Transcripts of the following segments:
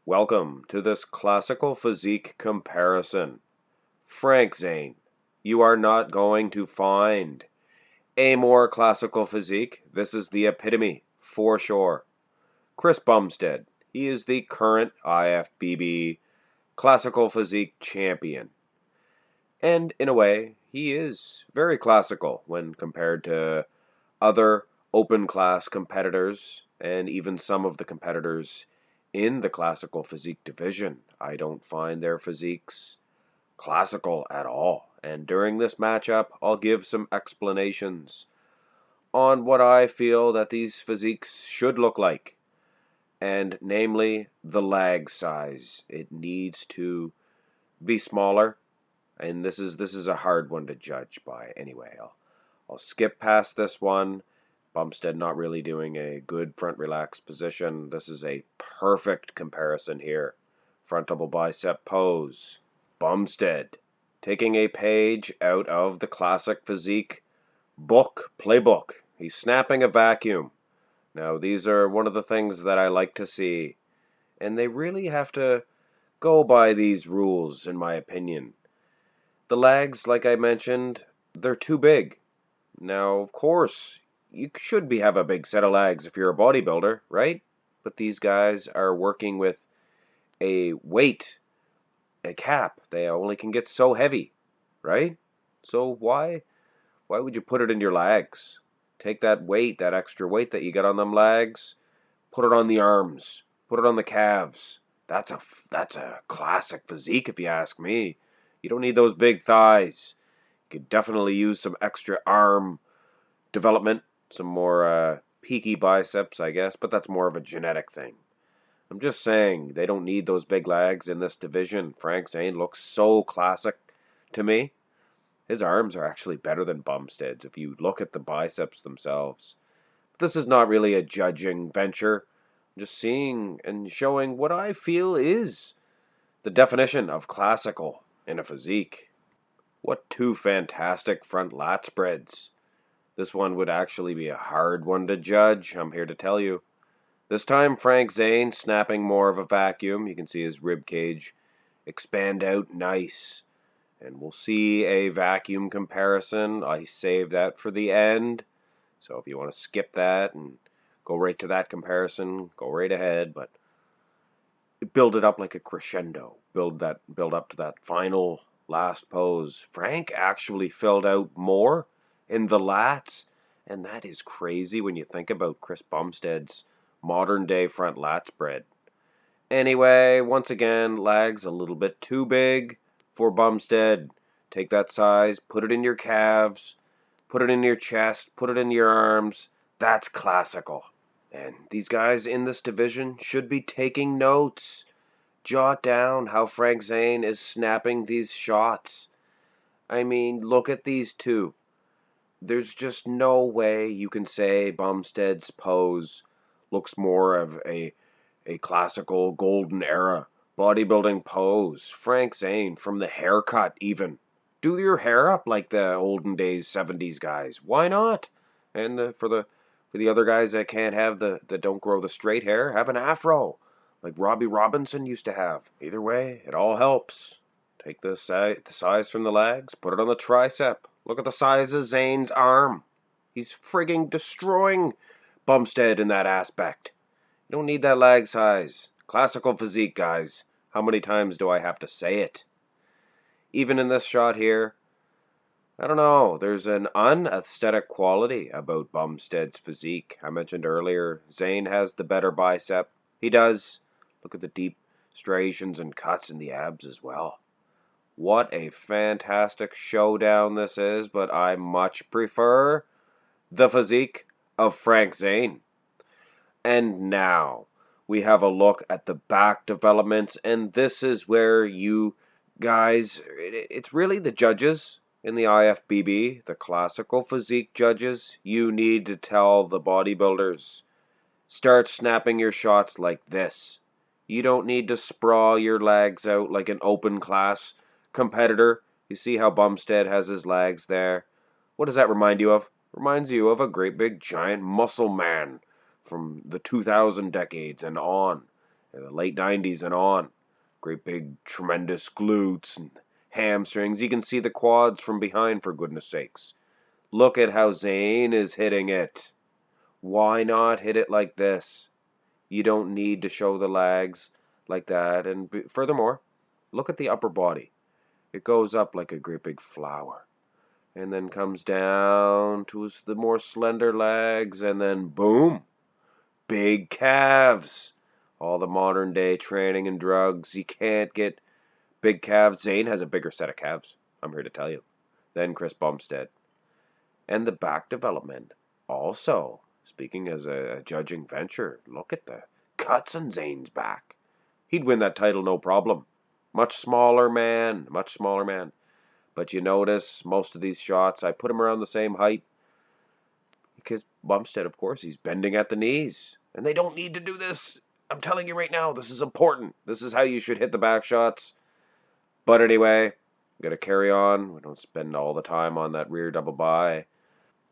Welcome to this classical physique comparison. Frank Zane, you are not going to find a more classical physique. This is the epitome, for sure. Chris Bumstead, he is the current IFBB classical physique champion. And in a way, he is very classical when compared to other open class competitors and even some of the competitors in the classical physique division. I don't find their physiques classical at all. And during this matchup, I'll give some explanations on what I feel that these physiques should look like. And namely, the lag size. It needs to be smaller. And this is a hard one to judge by anyway. I'll skip past this one. Bumstead not really doing a good front relaxed position. This is a perfect comparison here. Front double bicep pose. Bumstead taking a page out of the classic physique playbook. He's snapping a vacuum. Now these are one of the things that I like to see. And they really have to go by these rules in my opinion. The lags, like I mentioned, they're too big. Now, of course, you should have a big set of legs if you're a bodybuilder, right? But these guys are working with a weight, a cap. They only can get so heavy, right? So why would you put it in your legs? Take that weight, that extra weight that you get on them legs, put it on the arms, put it on the calves. That's a classic physique if you ask me. You don't need those big thighs. You could definitely use some extra arm development, some more peaky biceps, I guess, but that's more of a genetic thing. I'm just saying, they don't need those big legs in this division. Frank Zane looks so classic to me. His arms are actually better than Bumstead's if you look at the biceps themselves. But this is not really a judging venture. I'm just seeing and showing what I feel is the definition of classical in a physique. What two fantastic front lat spreads. This one would actually be a hard one to judge, I'm here to tell you. This time Frank Zane snapping more of a vacuum. You can see his rib cage expand out nice. And we'll see a vacuum comparison. I saved that for the end. So if you want to skip that and go right to that comparison, go right ahead. But build it up like a crescendo. Build up to that final last pose. Frank actually filled out more in the lats, and that is crazy when you think about Chris Bumstead's modern day front lat spread. Anyway, once again, legs a little bit too big for Bumstead. Take that size, put it in your calves, put it in your chest, put it in your arms. That's classical. And these guys in this division should be taking notes. Jot down how Frank Zane is snapping these shots. I mean, look at these two. There's just no way you can say Bumstead's pose looks more of a classical golden era bodybuilding pose. Frank Zane, from the haircut even. Do your hair up like the olden days 70s guys. Why not? And for the other guys that can't have that don't grow the straight hair, have an afro like Robbie Robinson used to have. Either way, it all helps. Take the size from the legs, put it on the tricep. Look at the size of Zane's arm. He's frigging destroying Bumstead in that aspect. You don't need that leg size. Classical physique, guys. How many times do I have to say it? Even in this shot here, I don't know. There's an unaesthetic quality about Bumstead's physique. I mentioned earlier, Zane has the better bicep. He does. Look at the deep striations and cuts in the abs as well. What a fantastic showdown this is, but I much prefer the physique of Frank Zane. And now we have a look at the back developments, and this is where you guys, it's really the judges in the IFBB, the classical physique judges. You need to tell the bodybuilders, start snapping your shots like this. You don't need to sprawl your legs out like an open class competitor. You see how Bumstead has his legs there? What does that remind you of? Reminds you of a great big giant muscle man from the 2000 decades and on. the late 90s and on. Great big tremendous glutes and hamstrings. You can see the quads from behind, for goodness sakes. Look at how Zane is hitting it. Why not hit it like this? You don't need to show the legs like that. And furthermore, look at the upper body. It goes up like a great big flower, and then comes down to the more slender legs, and then boom, big calves. All the modern day training and drugs, you can't get big calves. Zane has a bigger set of calves, I'm here to tell you, than Chris Bumstead. And the back development also, speaking as a judging venture, look at the cuts on Zane's back. He'd win that title no problem. Much smaller man, much smaller man. But you notice most of these shots, I put him around the same height. Because Bumstead, of course, he's bending at the knees. And they don't need to do this. I'm telling you right now, this is important. This is how you should hit the back shots. But anyway, I'm going to carry on. We don't spend all the time on that rear double by.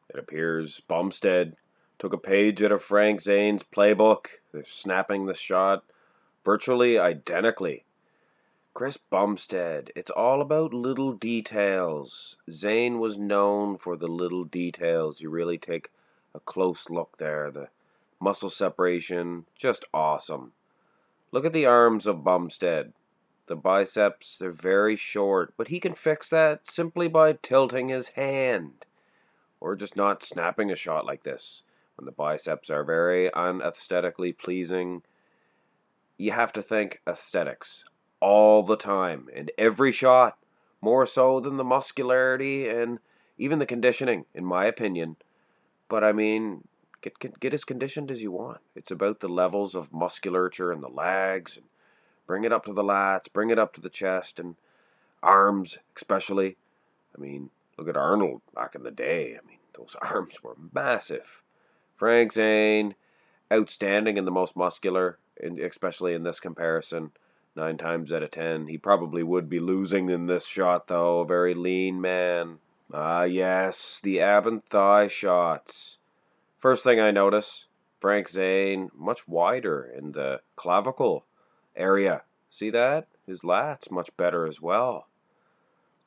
It appears Bumstead took a page out of Frank Zane's playbook. They're snapping the shot virtually identically. Chris Bumstead, it's all about little details. Zane was known for the little details. You really take a close look there. The muscle separation, just awesome. Look at the arms of Bumstead. The biceps, they're very short, but he can fix that simply by tilting his hand, or just not snapping a shot like this. When the biceps are very unaesthetically pleasing, you have to think aesthetics all the time, and every shot, more so than the muscularity and even the conditioning, in my opinion. But I mean, get as conditioned as you want. It's about the levels of musculature in the legs, and bring it up to the lats, bring it up to the chest, and arms especially. I mean, look at Arnold back in the day. I mean, those arms were massive. Frank Zane, outstanding in the most muscular, especially in this comparison. 9 times out of 10, he probably would be losing in this shot, though. A very lean man. Ah, yes, the ab and thigh shots. First thing I notice, Frank Zane much wider in the clavicle area. See that? His lats much better as well.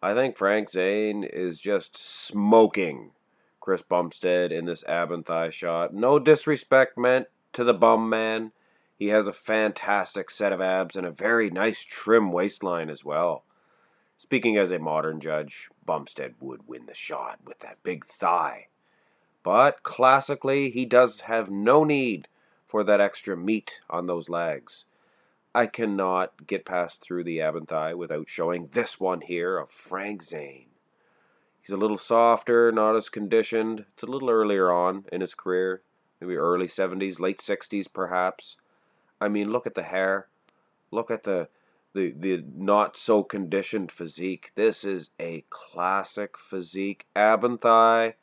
I think Frank Zane is just smoking Chris Bumstead in this ab and thigh shot. No disrespect meant to the bum man. He has a fantastic set of abs and a very nice trim waistline as well. Speaking as a modern judge, Bumstead would win the shot with that big thigh. But classically, he does have no need for that extra meat on those legs. I cannot get past through the ab and thigh without showing this one here of Frank Zane. He's a little softer, not as conditioned. It's a little earlier on in his career, maybe early 70s, late 60s perhaps. I mean, look at the hair. Look at the not so conditioned physique. This is a classic physique. Ab and thigh.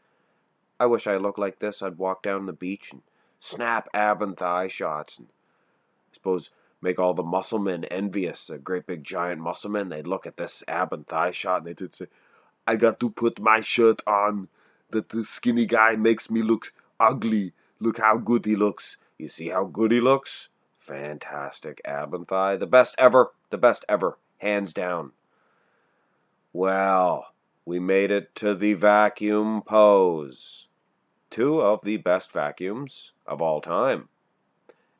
I wish I looked like this. I'd walk down the beach and snap ab and thigh shots. And I suppose make all the musclemen envious. The great big giant musclemen. They'd look at this ab and thigh shot and they'd say, I got to put my shirt on. That the skinny guy makes me look ugly. Look how good he looks. You see how good he looks? Fantastic ab and thigh. The best ever. The best ever. Hands down. Well, we made it to the vacuum pose. 2 of the best vacuums of all time.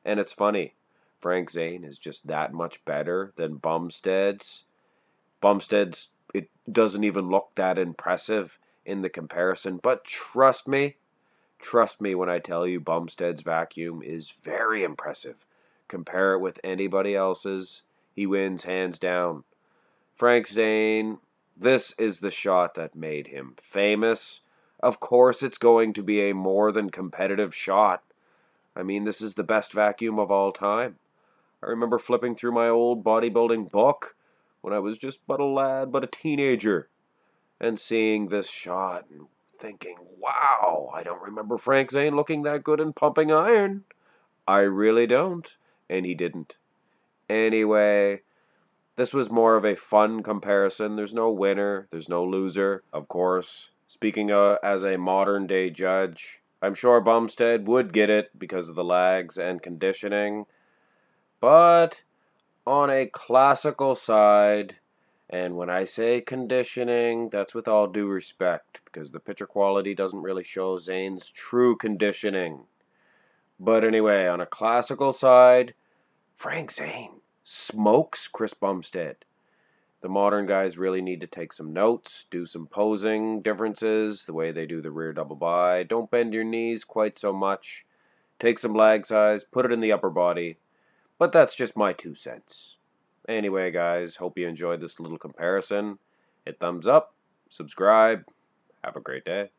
And it's funny. Frank Zane is just that much better than Bumstead's. Bumstead's, it doesn't even look that impressive in the comparison. But trust me when I tell you Bumstead's vacuum is very impressive. Compare it with anybody else's, he wins hands down. Frank Zane, this is the shot that made him famous. Of course it's going to be a more than competitive shot. I mean, this is the best vacuum of all time. I remember flipping through my old bodybuilding book when I was but a lad, but a teenager, and seeing this shot and thinking, wow, I don't remember Frank Zane looking that good in pumping iron. I really don't. And he didn't. Anyway, this was more of a fun comparison. There's no winner. There's no loser, of course. Speaking as a modern day judge, I'm sure Bumstead would get it because of the legs and conditioning. But on a classical side, and when I say conditioning, that's with all due respect, because the picture quality doesn't really show Zane's true conditioning. But anyway, on a classical side, Frank Zane smokes Chris Bumstead. The modern guys really need to take some notes, do some posing differences, the way they do the rear double bi. Don't bend your knees quite so much. Take some lag size, put it in the upper body. But that's just my 2 cents. Anyway, guys, hope you enjoyed this little comparison. Hit thumbs up, subscribe, have a great day.